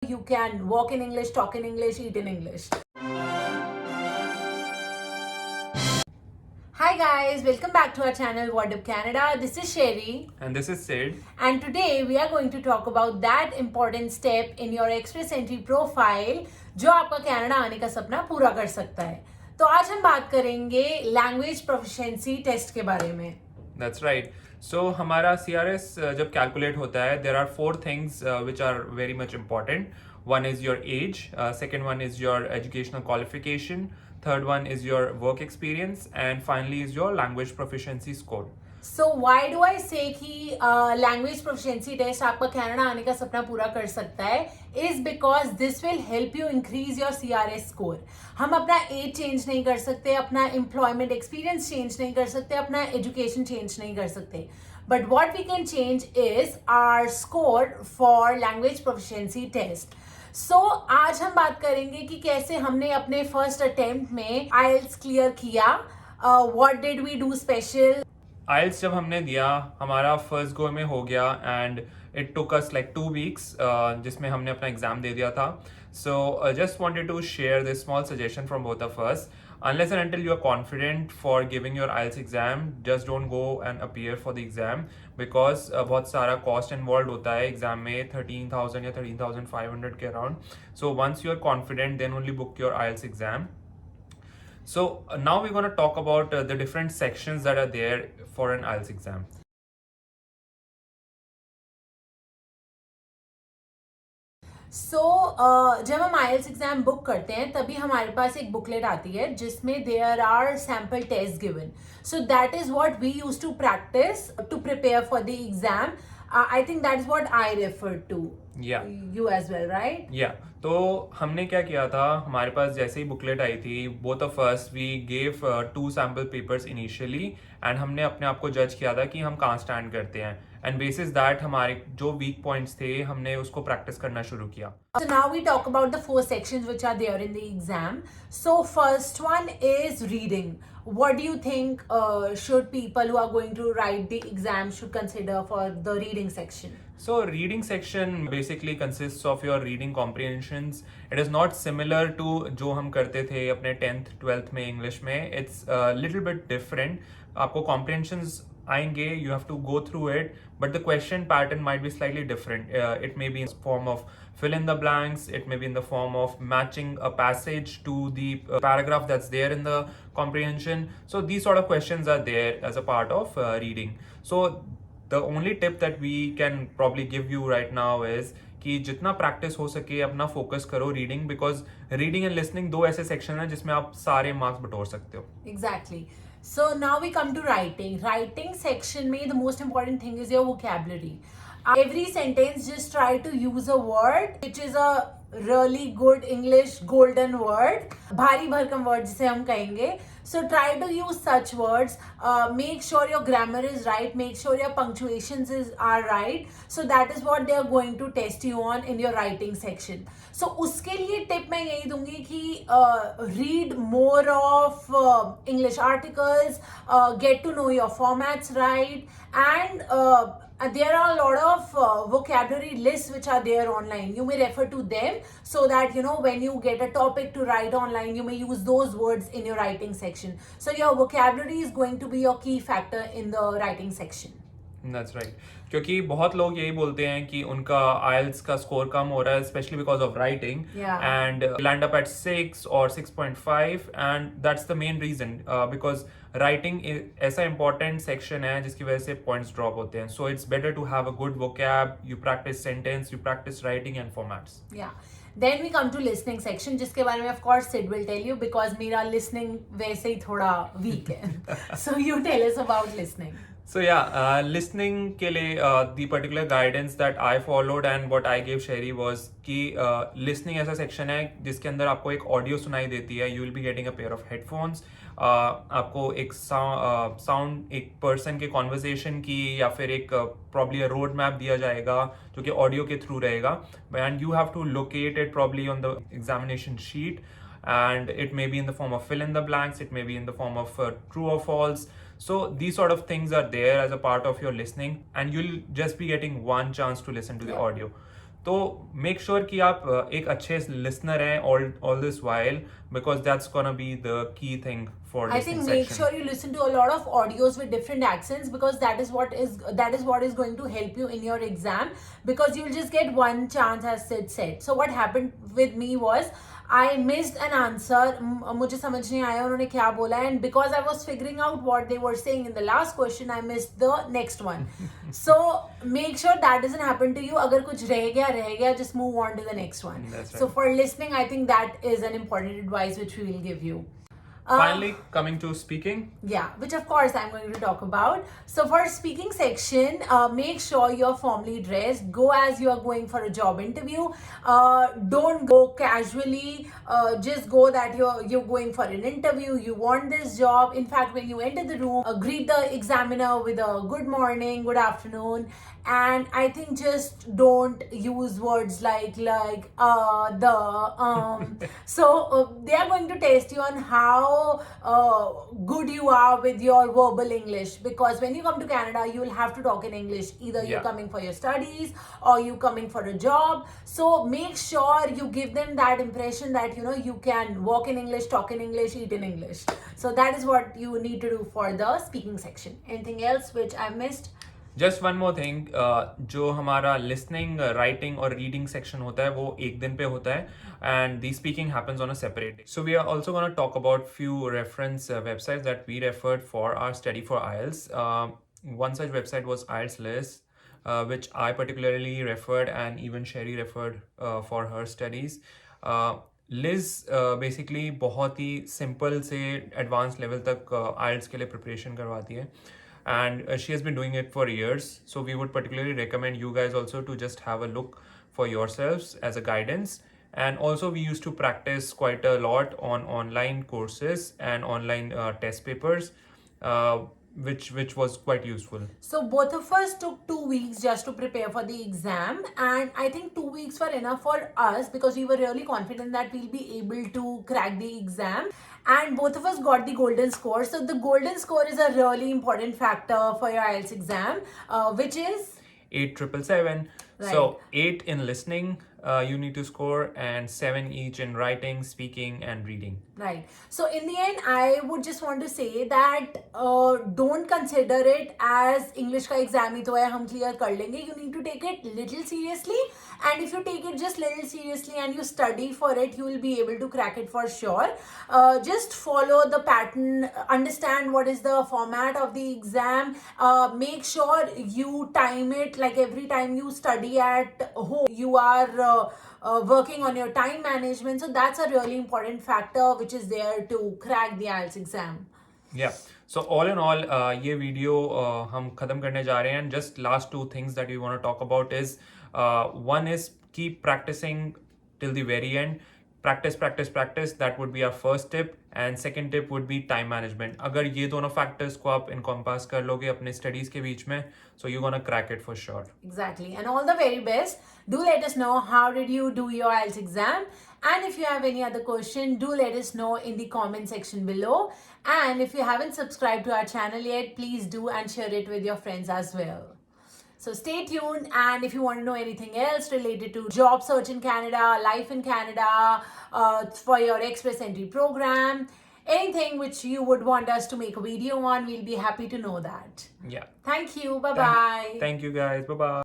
You can walk in English, talk in English, eat in English. Hi guys, welcome back to our channel What Up Canada. This is Sherry. And this is Sid. And today we are going to talk about that important step in your Express Entry profile जो आपका Canada आने का सपना पूरा कर सकता है. तो आज हम बात करेंगे लैंग्वेज प्रोफिशिएंसी टेस्ट के बारे में. That's right. So हमारा CRS जब कैलकुलेट होता है, there are four things which are very much important. One is your age, second one is your educational qualification, third one is your work experience, and finally is your language proficiency score. So why do I say कि language proficiency test आपका Canada आने का सपना पूरा कर सकता है is because this will help you increase your CRS score. हम अपना age change नहीं कर सकते, अपना employment experience change नहीं कर सकते, अपना education change नहीं कर सकते. But what we can change is our score for language proficiency test. So आज हम बात करेंगे कि कैसे हमने अपने first attempt में IELTS clear किया. What did we do special? IELTS जब हमने दिया, हमारा फर्स्ट गो में हो गया and it took us like 2 weeks जिसमें हमने अपना एग्जाम दे दिया था. So just wanted to share this small suggestion from both of us. Unless and until you are confident for giving your IELTS exam, just don't go and appear for the exam because बहुत सारा cost involved होता है exam में 13,000 या 13,500 के around. So once you are confident, then only book your IELTS exam. So now we're going to talk about the different sections that are there for an IELTS exam. So जब हम IELTS exam book करते हैं तभी हमारे पास एक booklet आती है जिसमें there are sample tests given. So that is what we used to practice to prepare for the exam. I think that is what I referred to. Yeah. You as well, right? Yeah. तो हमने क्या किया था, हमारे पास जैसे ही booklet आई थी, both of us we gave 2 sample papers initially and हमने अपने आप को जज किया था कि हम कहाँ स्टैंड करते हैं एंड बेसिस दैट हमारे जो वीक पॉइंट्स थे हमने उसको प्रैक्टिस करना शुरू किया. So now we talk about the 4 sections which are there in the exam. So first one is reading. What do you think should people who are going to write the exam should consider for the reading section? So reading section basically consists of your reading comprehensions. It is not similar to जो हम करते थे अपने 10th 12th में English में. It's a little bit different. आपको comprehensions आएंगे, you have to go through it, but the question pattern might be slightly different. It may be in the form of fill in the blanks, it may be in the form of matching a passage to the paragraph that's there in the comprehension. So these sort of questions are there as a part of reading. So the only tip that we can probably give you right now is कि जितना practice हो सके अपना focus करो reading, because reading and listening 2 ऐसे section हैं जिसमें आप सारे मार्क्स बटोर सकते हो. Exactly. So now we come to writing. Writing section में the most important thing is your vocabulary. Every sentence just try to use a word which is a really good English golden word. भारी भरकम word जिसे हम कहेंगे. So try to use such words. Make sure your grammar is right. Make sure your punctuations are right. So that is what they are going to test you on in your writing section. So उसके लिए tip मैं यही दूंगी कि read more of English articles, get to know your formats right, and there are a lot of vocabulary lists which are there online. You may refer to them so that you know when you get a topic to write online, you may use those words in your writing section. So your vocabulary is going to be your key factor in the writing section. That's right. क्योंकि बहुत लोग यही बोलते हैं कि उनका IELTS का score कम हो रहा है especially because of writing. Yeah. And land up at 6 or 6.5 and that's the main reason because writing ऐसा important section है जिसकी वजह से points drop होते हैं. So it's better to have a good vocab, you practice sentence, you practice writing and formats. Yeah. Then we come to listening section जिसके बारे में of course Sid will tell you because मेरा listening वैसे ही थोड़ा weak है. So you tell us about listening. So yeah, listening के लिए the particular guidance that I followed and what I gave Sherry was कि listening ऐसा section है जिसके अंदर आपको एक audio सुनाई देती है. You will be getting a pair of headphones. आपको एक sound एक person के conversation की या फिर एक probably a road map दिया जाएगा जो कि audio के through रहेगा. And you have to locate it probably on the examination sheet. And it may be in the form of fill in the blanks, it may be in the form of true or false. So these sort of things are there as a part of your listening and you'll just be getting one chance to listen to the audio. तो make sure कि आप एक अच्छे listener हैं all this while, because that's gonna be the key thing for I listening think make section. sure you listen to a lot of audios with different accents, because that is what is going to help you in your exam, because you'll just get one chance, as Sid said. So what happened with me was I missed an answer. मुझे समझ नहीं आया उन्होंने क्या बोला, and because I was figuring out what they were saying in the last question, I missed the next one. So make sure that doesn't happen to you. अगर कुछ रह गया, just move on to the next one. That's So right. for listening, I think that is an important advice which we will give you. Finally, coming to speaking. Yeah, which of course I'm going to talk about. So for speaking section, make sure you're formally dressed. Go as you are going for a job interview. Don't go casually. Just go that you're going for an interview. You want this job. In fact, when you enter the room, greet the examiner with a good morning, good afternoon. And I think just don't use words like so they are going to test you on how good you are with your verbal English, because when you come to Canada you will have to talk in English. Either you're Yeah. coming for your studies or you coming for a job. So make sure you give them that impression that you can walk in English, talk in English, eat in English. So that is what you need to do for the speaking section. Anything else which I missed? Just one more thing, जो हमारा listening, writing और reading section होता है वो एक दिन पे होता है, and the speaking happens on a separate day. So we are also gonna talk about few reference websites that we referred for our study for IELTS. One such website was IELTS List, which I particularly referred, and even Sherry referred for her studies. Liz basically बहुत ही simple से advance level तक IELTS के लिए preparation करवाती है, and she has been doing it for years. So we would particularly recommend you guys also to just have a look for yourselves as a guidance. And also we used to practice quite a lot on online courses and online test papers, which was quite useful. So both of us took 2 weeks just to prepare for the exam, and I think 2 weeks were enough for us because we were really confident that we'll be able to crack the exam, and both of us got the golden score. So the golden score is a really important factor for your IELTS exam, which is 8,777. Right. So 8 in listening you need to score, and 7 each in writing, speaking and reading. right. So in the end, I would just want to say that don't consider it as English का exam ही तो है, हम clear कर लेंगे. You need to take it little seriously, and if you take it just little seriously and you study for it, you will be able to crack it for sure. Just follow the pattern, understand what is the format of the exam. Make sure you time it, like every time you study at home, you are working on your time management. So that's a really important factor which is there to crack the IELTS exam. Yeah. So all in all, ये video हम खत्म करने जा रहे हैं, and just last two things that we want to talk about is one is keep practicing till the very end. Practice. That would be our first tip, and second tip would be time management. अगर ये दोनों factors को आप encompass कर लोगे अपने studies के बीच में, so you're gonna crack it for sure. Exactly. And all the very best. Do let us know how did you do your IELTS exam. And if you have any other question, do let us know in the comment section below. And if you haven't subscribed to our channel yet, please do and share it with your friends as well. So stay tuned, and if you want to know anything else related to job search in Canada, life in Canada, for your express entry program, anything which you would want us to make a video on, we'll be happy to know that. Yeah. Thank you. Bye-bye. Thank you guys. Bye bye.